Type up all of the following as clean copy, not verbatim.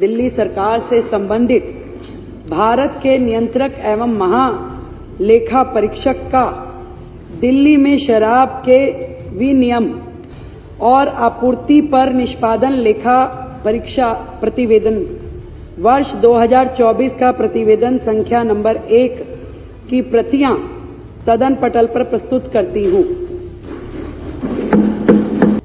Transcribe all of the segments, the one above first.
दिल्ली सरकार से संबंधित भारत के नियंत्रक एवं महालेखा परीक्षक का दिल्ली में शराब के विनियम और आपूर्ति पर निष्पादन लेखा परीक्षा प्रतिवेदन वर्ष 2024 का प्रतिवेदन संख्या नंबर 1 की प्रतियां सदन पटल पर प्रस्तुत करती हूं।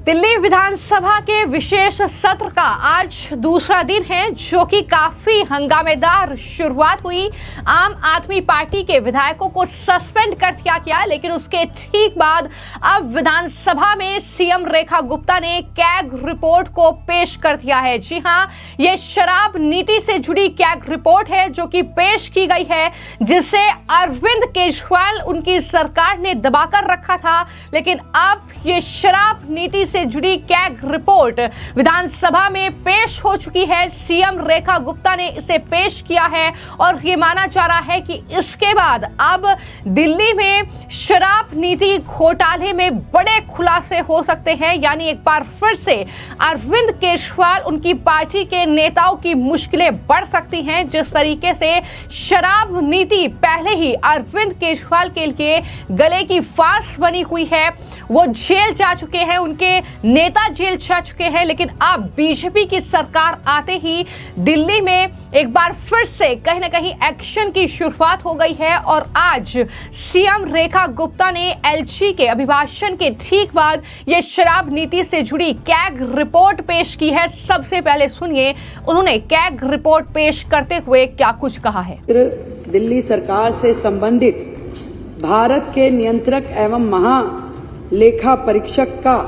दिल्ली विधानसभा के विशेष सत्र का आज दूसरा दिन है, जो कि काफी हंगामेदार शुरुआत हुई। आम आदमी पार्टी के विधायकों को सस्पेंड कर दिया गया, लेकिन उसके ठीक बाद अब विधानसभा में सीएम रेखा गुप्ता ने कैग रिपोर्ट को पेश कर दिया है। जी हां, ये शराब नीति से जुड़ी कैग रिपोर्ट है जो कि पेश की गई है, जिसे अरविंद केजरीवाल उनकी सरकार ने दबाकर रखा था। लेकिन अब ये शराब नीति से जुड़ी कैग रिपोर्ट विधानसभा में पेश हो चुकी है। सीएम रेखा गुप्ता ने इसे पेश किया है और ये माना जा रहा है कि इसके बाद अब दिल्ली में शराब नीति घोटाले में बड़े खुलासे हो सकते हैं। यानी एक बार फिर से अरविंद केजरीवाल उनकी पार्टी के नेताओं की मुश्किलें बढ़ सकती हैं। जिस तरीके से शराब नीति पहले ही अरविंद केजरीवाल के लिए गले की फांस बनी हुई है, वो जेल जा चुके हैं, उनके नेता जेल जा चुके हैं। लेकिन अब बीजेपी की सरकार आते ही दिल्ली में एक बार फिर से कहीं ना कहीं एक्शन की शुरुआत हो गई है और आज सीएम रेखा गुप्ता ने एलजी के अभिभाषण के ठीक बाद यह शराब नीति से जुड़ी कैग रिपोर्ट पेश की है। सबसे पहले सुनिए उन्होंने कैग रिपोर्ट पेश करते हुए क्या कुछ कहा है। दिल्ली सरकार से संबंधित भारत के नियंत्रक एवं महालेखा परीक्षक का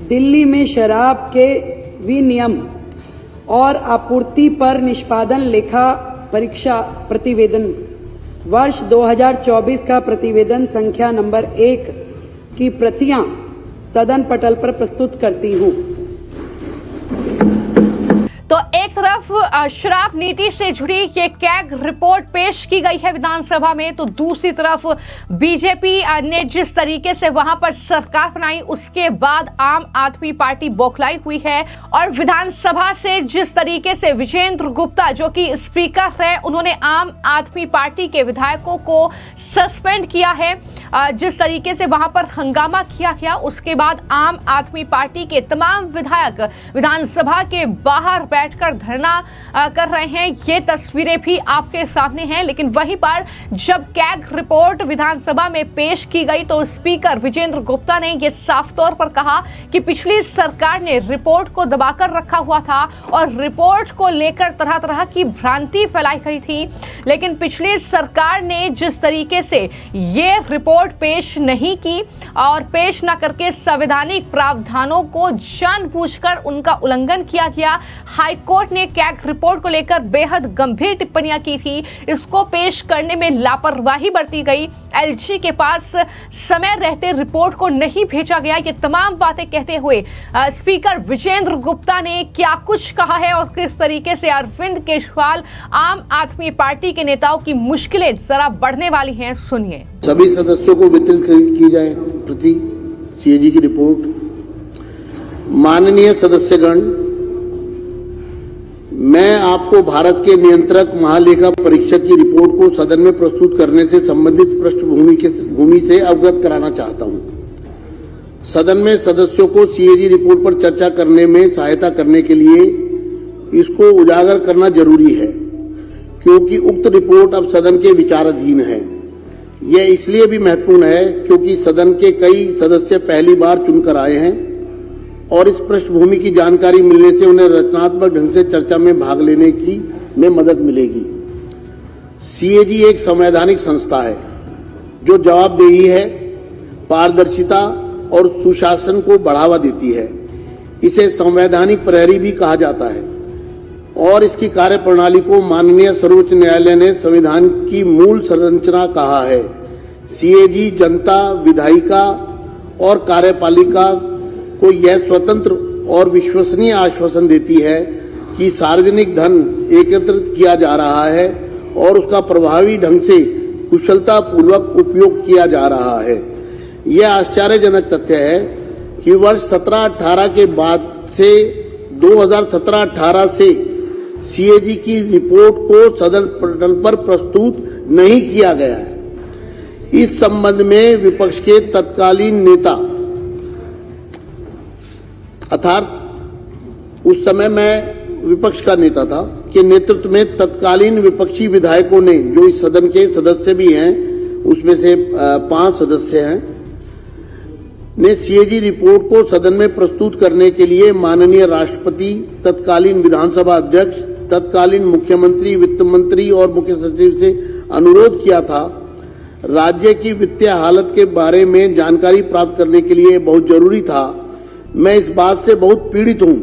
दिल्ली में शराब के विनियम और आपूर्ति पर निष्पादन लेखा परीक्षा प्रतिवेदन वर्ष 2024 का प्रतिवेदन संख्या नंबर 1 की प्रतियां सदन पटल पर प्रस्तुत करती हूं। तो एक तरफ शराब नीति से जुड़ी ये कैग रिपोर्ट पेश की गई है विधानसभा में, तो दूसरी तरफ बीजेपी ने जिस तरीके से वहां पर सरकार बनाई, उसके बाद आम आदमी पार्टी बौखलाई हुई है और विधानसभा से जिस तरीके से विजेंद्र गुप्ता जो कि स्पीकर है, उन्होंने आम आदमी पार्टी के विधायकों को सस्पेंड किया है। जिस तरीके से वहां पर हंगामा किया गया, उसके बाद आम आदमी पार्टी के तमाम विधायक विधानसभा के बाहर बैठकर धरना कर रहे हैं। ये तस्वीरें भी आपके सामने हैं। लेकिन वहीं पर जब कैग रिपोर्ट विधानसभा में पेश की गई तो स्पीकर विजेंद्र गुप्ता ने यह साफ तौर पर कहा कि पिछली सरकार ने रिपोर्ट को दबाकर रखा हुआ था और रिपोर्ट को लेकर तरह तरह की भ्रांति फैलाई गई थी। लेकिन पिछली सरकार ने जिस तरीके से ये रिपोर्ट पेश नहीं की और पेश न करके संवैधानिक प्रावधानों को जानबूझकर उनका उल्लंघन किया गया। हाईकोर्ट ने कैग रिपोर्ट को लेकर बेहद गंभीर टिप्पणियां की थी। इसको पेश करने में लापरवाही बरती गई। एलजी के पास समय रहते रिपोर्ट को नहीं भेजा गया। ये तमाम बातें कहते हुए स्पीकर विजेंद्र गुप्ता ने क्या कुछ कहा है और किस तरीके से अरविंद केजरीवाल आम आदमी पार्टी के नेताओं की मुश्किलें जरा बढ़ने वाली हैं, सुनिए। सभी सदस्यों को वितरित की जाए प्रति सीएजी की रिपोर्ट। माननीय सदस्यगण, मैं आपको भारत के नियंत्रक महालेखा परीक्षक की रिपोर्ट को सदन में प्रस्तुत करने से संबंधित पृष्ठभूमि से अवगत कराना चाहता हूं। सदन में सदस्यों को सीएजी रिपोर्ट पर चर्चा करने में सहायता करने के लिए इसको उजागर करना जरूरी है, क्योंकि उक्त रिपोर्ट अब सदन के विचाराधीन है। यह इसलिए भी महत्वपूर्ण है क्योंकि सदन के कई सदस्य पहली बार चुनकर आए हैं और इस पृष्ठभूमि की जानकारी मिलने से उन्हें रचनात्मक ढंग से चर्चा में भाग लेने में मदद मिलेगी। सीएजी एक संवैधानिक संस्था है जो जवाबदेही है, पारदर्शिता और सुशासन को बढ़ावा देती है। इसे संवैधानिक प्रहरी भी कहा जाता है और इसकी कार्यप्रणाली को माननीय सर्वोच्च न्यायालय ने संविधान की मूल संरचना कहा है। सीएजी जनता, विधायिका और कार्यपालिका को यह स्वतंत्र और विश्वसनीय आश्वासन देती है कि सार्वजनिक धन एकत्रित किया जा रहा है और उसका प्रभावी ढंग से कुशलतापूर्वक उपयोग किया जा रहा है। यह आश्चर्यजनक तथ्य है कि वर्ष 17-18 के बाद से 2017-18 से सीएजी की रिपोर्ट को सदन पटल पर प्रस्तुत नहीं किया गया है। इस संबंध में विपक्ष के तत्कालीन नेता अर्थात उस समय मैं विपक्ष का नेता था के नेतृत्व में तत्कालीन विपक्षी विधायकों ने, जो इस सदन के सदस्य भी हैं, उसमें से 5 सदस्य हैं, ने सीएजी रिपोर्ट को सदन में प्रस्तुत करने के लिए माननीय राष्ट्रपति, तत्कालीन विधानसभा अध्यक्ष, तत्कालीन मुख्यमंत्री, वित्त मंत्री और मुख्य सचिव से अनुरोध किया था। राज्य की वित्तीय हालत के बारे में जानकारी प्राप्त करने के लिए बहुत जरूरी था। मैं इस बात से बहुत पीड़ित हूं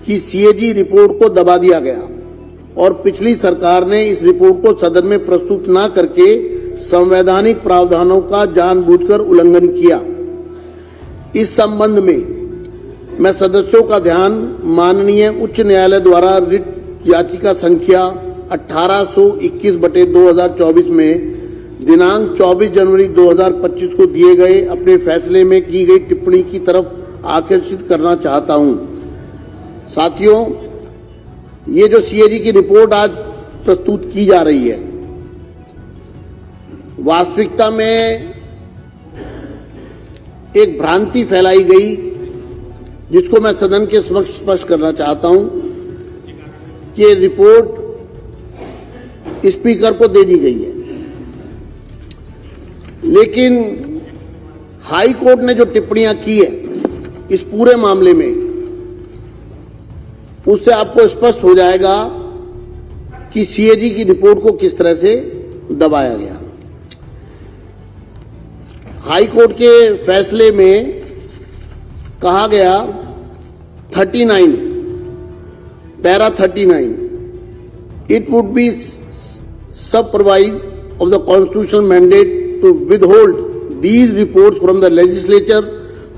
कि सीएजी रिपोर्ट को दबा दिया गया और पिछली सरकार ने इस रिपोर्ट को सदन में प्रस्तुत न करके संवैधानिक प्रावधानों का जानबूझकर उल्लंघन किया। इस संबंध में मैं सदस्यों का ध्यान माननीय उच्च न्यायालय द्वारा रिट याचिका संख्या 1821/2024 में दिनांक 24 जनवरी 2025 को दिए गए अपने फैसले में की गई टिप्पणी की तरफ आकर्षित करना चाहता हूं। साथियों, ये जो सीएजी की रिपोर्ट आज प्रस्तुत की जा रही है, वास्तविकता में एक भ्रांति फैलाई गई, जिसको मैं सदन के समक्ष स्पष्ट करना चाहता हूं कि ये रिपोर्ट स्पीकर को दे दी गई है, लेकिन हाई कोर्ट ने जो टिप्पणियां की है इस पूरे मामले में, उससे आपको स्पष्ट हो जाएगा कि सीएजी की रिपोर्ट को किस तरह से दबाया गया। हाई कोर्ट के फैसले में कहा गया 39 para 39 it would be subversive of the constitutional mandate to withhold these reports from the legislature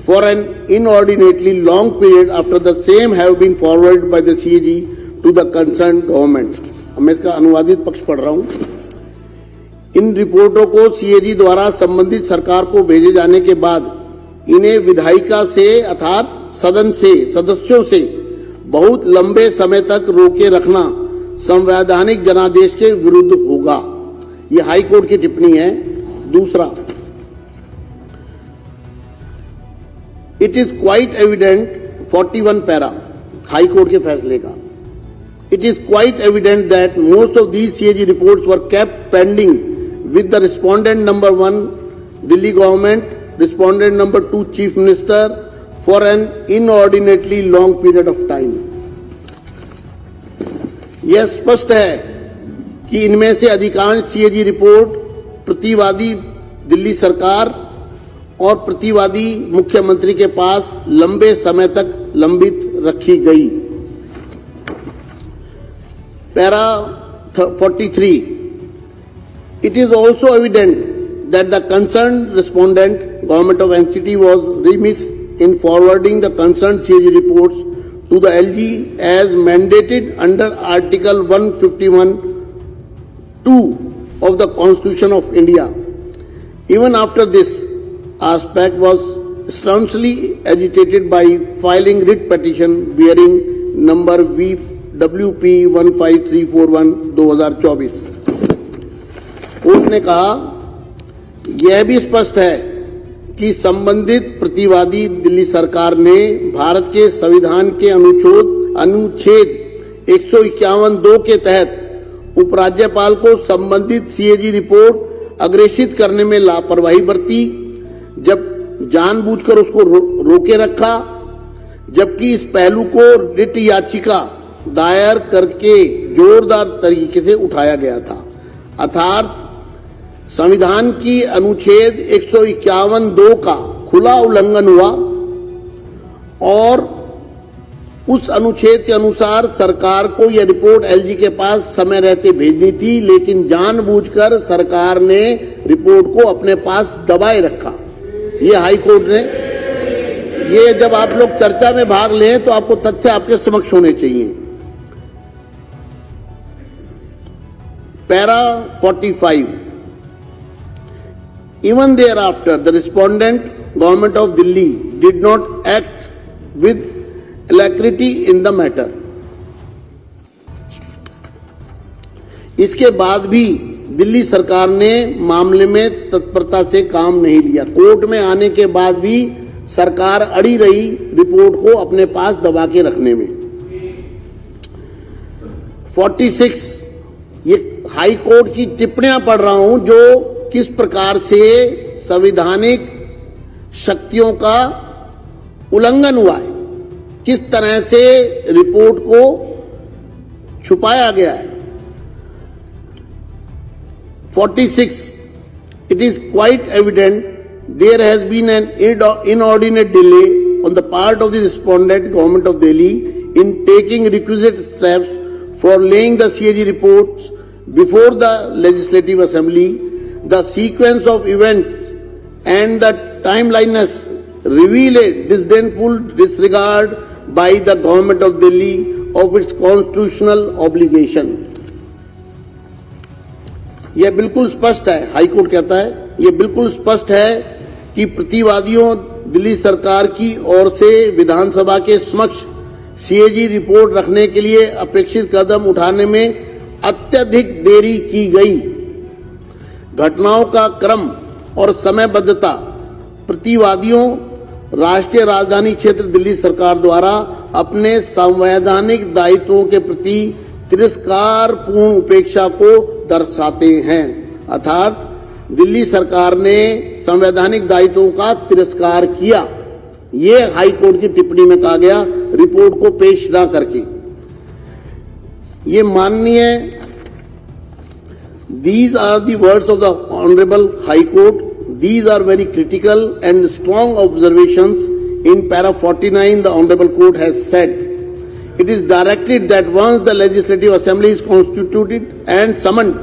for an inordinately long period after the same have been forwarded by the CAG to the concerned government। मैं इसका अनुवादित पक्ष पढ़ रहा हूं। इन रिपोर्टों को CAG द्वारा संबंधित सरकार को भेजे जाने के बाद इन्हें विधायिका से अर्थात सदन से सदस्यों से बहुत लंबे समय तक रोके रखना संवैधानिक जनादेश के विरुद्ध होगा। ये हाई कोर्ट की टिप्पणी है। दूसरा, it is quite evident 41 para high court के फैसले का, it is quite evident that most of these CAG reports were kept pending with the respondent number 1 Delhi government, respondent number 2 chief minister for an inordinately long period of time. यह स्पष्ट है कि इनमें से अधिकांश सीएजी रिपोर्ट प्रतिवादी दिल्ली सरकार और प्रतिवादी मुख्यमंत्री के पास लंबे समय तक लंबित रखी गई। Para 43 it is also evident that the concern respondent government of NCT was remiss in forwarding the concern CAG reports to the LG as mandated under article 151(2) of the Constitution of India. Even after this aspect was staunchly agitated by filing writ petition bearing number WP 15341/2024। Court ने कहा, यह भी स्पष्ट है कि संबंधित प्रतिवादी दिल्ली सरकार ने भारत के संविधान के अनुच्छेद 151(2) के तहत उपराज्यपाल को संबंधित सीएजी रिपोर्ट अग्रेषित करने में लापरवाही बरती, जब जानबूझकर उसको रोके रखा, जबकि इस पहलू को रिट याचिका दायर करके जोरदार तरीके से उठाया गया था। अर्थात संविधान की अनुच्छेद 151(2) का खुला उल्लंघन हुआ और उस अनुच्छेद के अनुसार सरकार को यह रिपोर्ट एलजी के पास समय रहते भेजनी थी, लेकिन जानबूझकर सरकार ने रिपोर्ट को अपने पास दबाए रखा। ये हाई कोर्ट ने, ये जब आप लोग चर्चा में भाग लें तो आपको तथ्य आपके समक्ष होने चाहिए। Para 45 even thereafter the respondent government of Delhi did not act with alacrity in the matter. इसके बाद भी दिल्ली सरकार ने मामले में तत्परता से काम नहीं लिया। कोर्ट में आने के बाद भी सरकार अड़ी रही रिपोर्ट को अपने पास दबा के रखने में। 46 ये हाई कोर्ट की टिप्पणियां पढ़ रहा हूं जो किस प्रकार से संवैधानिक शक्तियों का उल्लंघन हुआ है, किस तरह से रिपोर्ट को छुपाया गया है। 46 it is quite evident there has been an inordinate delay on the part of the respondent government of Delhi in taking requisite steps for laying the CAG reports before the Legislative Assembly. The sequence of events and the timeliness reveal a disdainful disregard by the government of Delhi of its constitutional obligation. यह बिल्कुल स्पष्ट है, high court कहता है, यह बिल्कुल स्पष्ट है कि प्रतिवादियों दिल्ली सरकार की ओर से विधानसभा के समक्ष सीएजी रिपोर्ट रखने के लिए अपेक्षित कदम उठाने में अत्यधिक देरी की गई। घटनाओं का क्रम और समयबद्धता प्रतिवादियों राष्ट्रीय राजधानी क्षेत्र दिल्ली सरकार द्वारा अपने संवैधानिक दायित्वों के प्रति तिरस्कारपूर्ण उपेक्षा को दर्शाते हैं। अर्थात दिल्ली सरकार ने संवैधानिक दायित्वों का तिरस्कार किया, ये हाईकोर्ट की टिप्पणी में कहा गया रिपोर्ट को पेश न करके। ये माननीय These are the words of the Honorable High Court. These are very critical and strong observations. In para 49, the Honorable Court has said, it is directed that once the Legislative Assembly is constituted and summoned,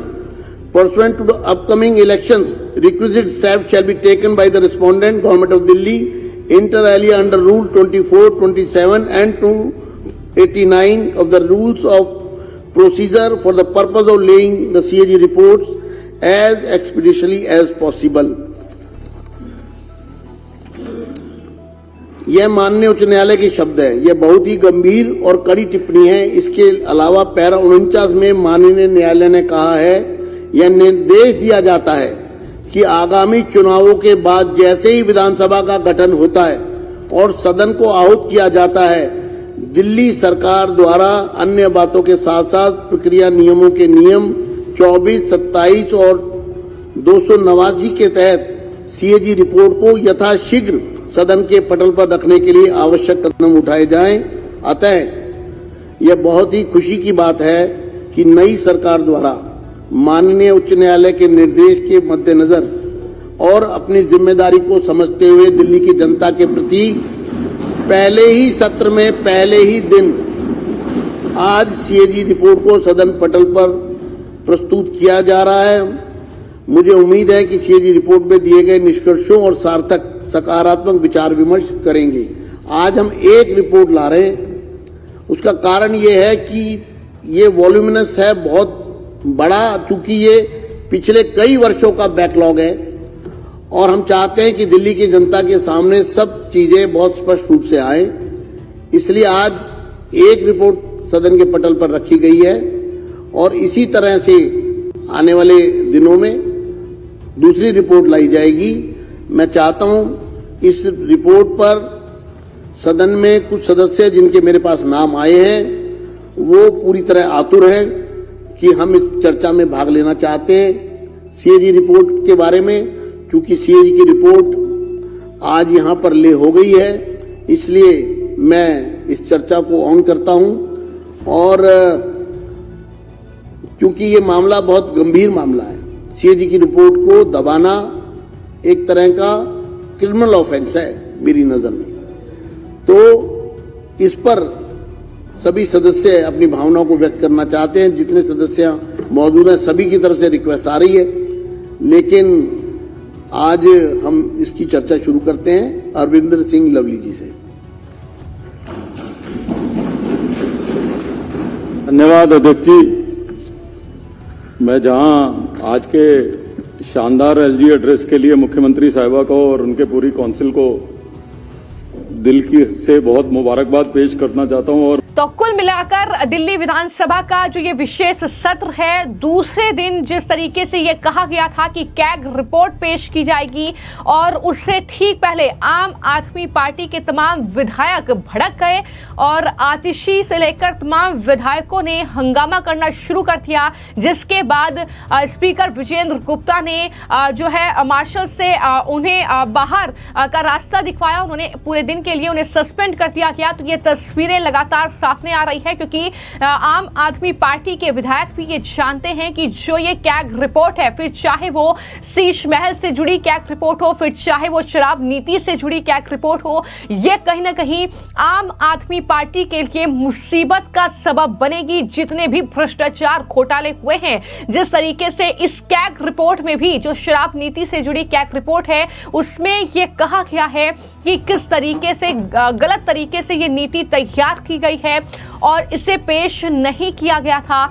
pursuant to the upcoming elections, requisite steps shall be taken by the respondent, Government of Delhi, inter alia under Rule 24, 27 and 289 of the Rules of Procedure for the purpose of laying the CAG reports as expeditiously as possible. यह माननीय उच्च न्यायालय के शब्द है। यह बहुत ही गंभीर और कड़ी टिप्पणी है। इसके अलावा पैरा 49 में माननीय न्यायालय ने कहा है, यह निर्देश दिया जाता है कि आगामी चुनावों के बाद जैसे ही विधानसभा का गठन होता है और सदन को आहूत किया जाता है, दिल्ली सरकार द्वारा अन्य बातों के साथ साथ प्रक्रिया नियमों के नियम 24, 27 और 289 के तहत सीएजी रिपोर्ट को यथाशीघ्र सदन के पटल पर रखने के लिए आवश्यक कदम उठाए जाएं। अतः यह बहुत ही खुशी की बात है कि नई सरकार द्वारा माननीय उच्च न्यायालय के निर्देश के मद्देनजर और अपनी जिम्मेदारी को समझते हुए दिल्ली की जनता के प्रति पहले ही सत्र में पहले ही दिन आज सीएजी रिपोर्ट को सदन पटल पर प्रस्तुत किया जा रहा है। मुझे उम्मीद है कि सीएजी रिपोर्ट में दिए गए निष्कर्षों और सार्थक सकारात्मक विचार विमर्श करेंगे। आज हम एक रिपोर्ट ला रहे हैं, उसका कारण ये है कि ये वॉल्यूमिनस है, बहुत बड़ा, चूंकि ये पिछले कई वर्षों का बैकलॉग है और हम चाहते हैं कि दिल्ली की जनता के सामने सब चीजें बहुत स्पष्ट रूप से आए। इसलिए आज एक रिपोर्ट सदन के पटल पर रखी गई है और इसी तरह से आने वाले दिनों में दूसरी रिपोर्ट लाई जाएगी। मैं चाहता हूं इस रिपोर्ट पर सदन में कुछ सदस्य जिनके मेरे पास नाम आए हैं वो पूरी तरह आतुर हैं कि हम इस चर्चा में भाग लेना चाहते हैं सीएजी रिपोर्ट के बारे में। चूंकि सीएजी की रिपोर्ट आज यहां पर ले हो गई है, इसलिए मैं इस चर्चा को ऑन करता हूं। और क्योंकि ये मामला बहुत गंभीर मामला है, सीएजी की रिपोर्ट को दबाना एक तरह का क्रिमिनल ऑफेंस है मेरी नजर में, तो इस पर सभी सदस्य अपनी भावनाओं को व्यक्त करना चाहते हैं। जितने सदस्य मौजूद हैं सभी की तरफ से रिक्वेस्ट आ रही है, लेकिन आज हम इसकी चर्चा शुरू करते हैं अरविंदर सिंह लवली जी से। धन्यवाद अध्यक्ष जी। मैं जहां आज के शानदार एलजी एड्रेस के लिए मुख्यमंत्री साहिबा को और उनके पूरी काउंसिल को दिल की से बहुत मुबारकबाद पेश करना चाहता हूं। और तो कुल मिलाकर दिल्ली विधानसभा का जो ये विशेष सत्र है, दूसरे दिन जिस तरीके से ये कहा गया था कि कैग रिपोर्ट पेश की जाएगी और उससे ठीक पहले आम आदमी पार्टी के तमाम विधायक भड़क गए और आतिशी से लेकर तमाम विधायकों ने हंगामा करना शुरू कर दिया, जिसके बाद स्पीकर विजेंद्र गुप्ता ने जो है मार्शल से उन्हें बाहर का रास्ता दिखवाया। उन्होंने पूरे दिन के लिए उन्हें सस्पेंड कर दिया गया। तो ये तस्वीरें लगातार सामने आ रही है क्योंकि आम आदमी पार्टी के विधायक भी ये जानते हैं कि जो ये कैग रिपोर्ट है, फिर चाहे वो शीश महल से जुड़ी कैग रिपोर्ट हो, फिर चाहे वो शराब नीति से जुड़ी कैग रिपोर्ट हो, ये कहीं ना कहीं आम आदमी पार्टी के लिए मुसीबत का सबब बनेगी। जितने भी भ्रष्टाचार घोटाले हुए हैं, जिस तरीके से इस कैग रिपोर्ट में भी जो शराब नीति से जुड़ी कैग रिपोर्ट है उसमें ये कहा गया है कि किस तरीके से गलत तरीके से ये नीति तैयार की गई है और इसे पेश नहीं किया गया था।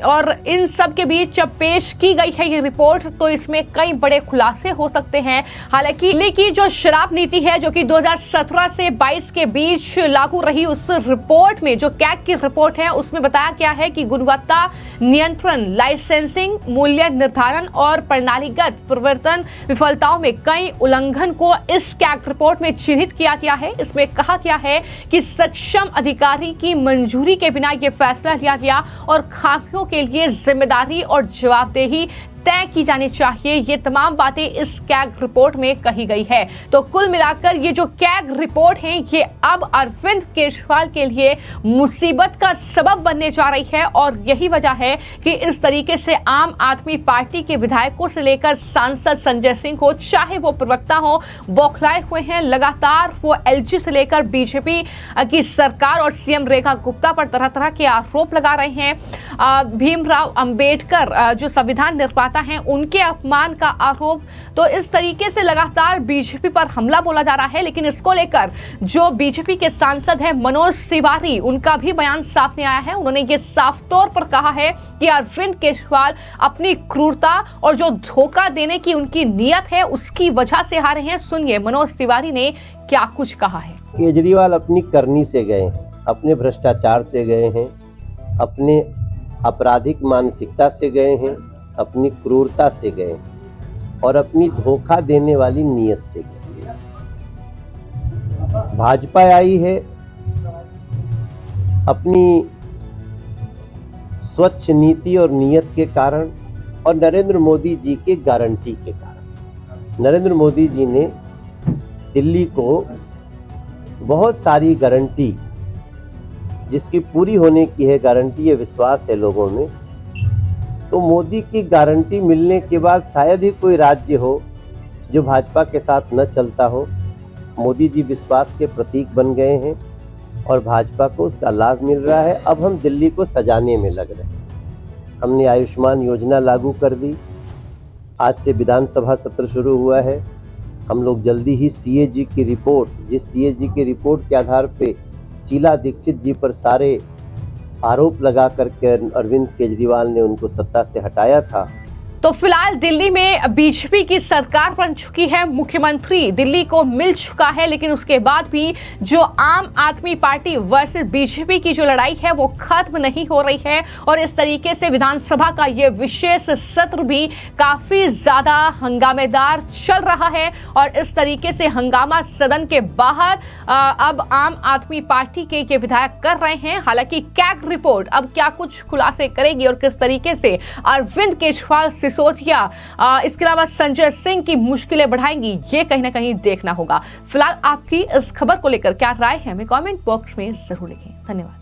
और इन सब के बीच जब पेश की गई है ये रिपोर्ट तो इसमें कई बड़े खुलासे हो सकते हैं। हालांकि दिल्ली की जो शराब नीति है जो कि 2017 से 22 के बीच लागू रही, उस रिपोर्ट में जो कैग की रिपोर्ट है उसमें बताया गया है कि गुणवत्ता नियंत्रण, लाइसेंसिंग, मूल्य निर्धारण और प्रणालीगत प्रवर्तन विफलताओं में कई उल्लंघन को इस कैग रिपोर्ट में चिन्हित किया गया है। इसमें कहा गया है कि सक्षम अधिकारी की मंजूरी के बिना यह फैसला लिया गया और खामियों के लिए जिम्मेदारी और जवाबदेही तय की जानी चाहिए। ये तमाम बातें इस कैग रिपोर्ट में कही गई है। तो कुल मिलाकर ये जो कैग रिपोर्ट है ये अब अरविंद केजरीवाल के लिए मुसीबत का सबब बनने जा रही है और यही वजह है कि इस तरीके से आम आदमी पार्टी के विधायकों से लेकर सांसद संजय सिंह हो, चाहे वो प्रवक्ता हो, बौखलाए हुए हैं। लगातार वो एलजी से लेकर बीजेपी की सरकार और सीएम रेखा गुप्ता पर तरह तरह के आरोप लगा रहे हैं। भीमराव अंबेडकर जो संविधान निर्माता हैं उनके अपमान का आरोप। तो इस तरीके से लगातार बीजेपी पर हमला बोला जा रहा है। लेकिन इसको लेकर जो बीजेपी के सांसद हैं मनोज तिवारी, उनका भी बयान सामने आया है। उन्होंने ये साफ तौर पर कहा है कि अरविंद केजरीवाल अपनी क्रूरता और जो धोखा देने की उनकी नियत है उसकी वजह से हारे हैं। सुनिए मनोज तिवारी ने क्या कुछ कहा है। केजरीवाल अपनी करनी से गए हैं, अपने भ्रष्टाचार से गए हैं, अपने आपराधिक मानसिकता से गए हैं, अपनी क्रूरता से गए और अपनी धोखा देने वाली नियत से गए। भाजपा आई है अपनी स्वच्छ नीति और नियत के कारण और नरेंद्र मोदी जी के गारंटी के कारण। नरेंद्र मोदी जी ने दिल्ली को बहुत सारी गारंटी, जिसकी पूरी होने की है गारंटी, ये विश्वास है लोगों में। तो मोदी की गारंटी मिलने के बाद शायद ही कोई राज्य हो जो भाजपा के साथ न चलता हो। मोदी जी विश्वास के प्रतीक बन गए हैं और भाजपा को उसका लाभ मिल रहा है। अब हम दिल्ली को सजाने में लग रहे हैं। हमने आयुष्मान योजना लागू कर दी। आज से विधानसभा सत्र शुरू हुआ है। हम लोग जल्दी ही सीएजी की रिपोर्ट, जिस सीएजी की रिपोर्ट के आधार पे शीला दीक्षित जी पर सारे आरोप लगा करके अरविंद केजरीवाल ने उनको सत्ता से हटाया था। तो फिलहाल दिल्ली में बीजेपी की सरकार बन चुकी है, मुख्यमंत्री दिल्ली को मिल चुका है, लेकिन उसके बाद भी जो आम आदमी पार्टी वर्सेस बीजेपी की जो लड़ाई है वो खत्म नहीं हो रही है और इस तरीके से विधानसभा का ये विशेष सत्र भी काफी ज्यादा हंगामेदार चल रहा है और इस तरीके से हंगामा सदन के बाहर अब आम आदमी पार्टी के ये विधायक कर रहे हैं। हालांकि कैग रिपोर्ट अब क्या कुछ खुलासे करेगी और किस तरीके से अरविंद केजरीवाल, सिसोदिया, इसके अलावा संजय सिंह की मुश्किलें बढ़ाएंगी, ये कहीं ना कहीं देखना होगा। फिलहाल आपकी इस खबर को लेकर क्या राय है हमें कमेंट बॉक्स में जरूर लिखें। धन्यवाद।